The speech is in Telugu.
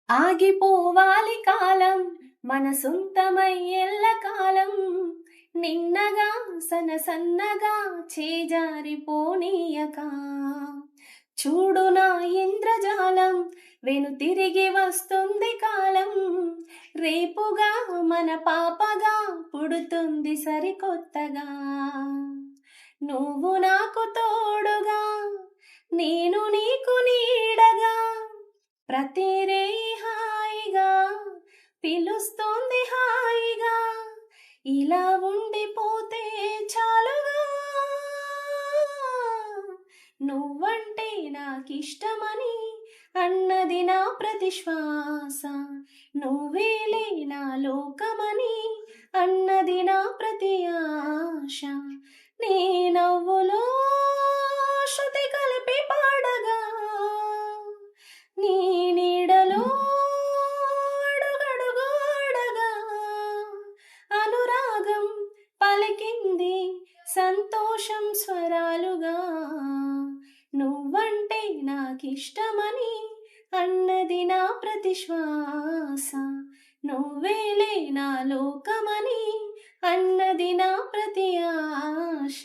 ఆగిపోవాలి కాలం మన సొంతమై ఎల్లకాలం. నిన్నగా సన్నగా చేజారిపోనీయక చూడు నా ఇంద్రజాలం తిరిగి వస్తుంది కాలం. రేపుగా మన పాపగా పుడుతుంది సరికొత్తగా. నువ్వు నాకు తోడుగా, నేను నీకు నీడగా, ప్రతిరే హాయిగా పిలుస్తోంది హాయిగా. ఇలా ఉండిపోతే చాలుగా. నువ్వంటే నాకిష్టమని అన్నది నా ప్రతిశ్వాస. నువ్వేలే నా లోకమని అన్నది నా ప్రతి ఆశ. నీ నవ్వులో శృతి కలిపి పాడగా, నీ నీడలో అడుగడుగు ఆడగా, అనురాగం పలికింది సంతోషం స్వరాలుగా. నువ్వంటే నాకిష్టమని అన్నది నా ప్రతిశ్వాస. నువ్వేలే నా లోకమని అన్నది నా ప్రతి ఆశ.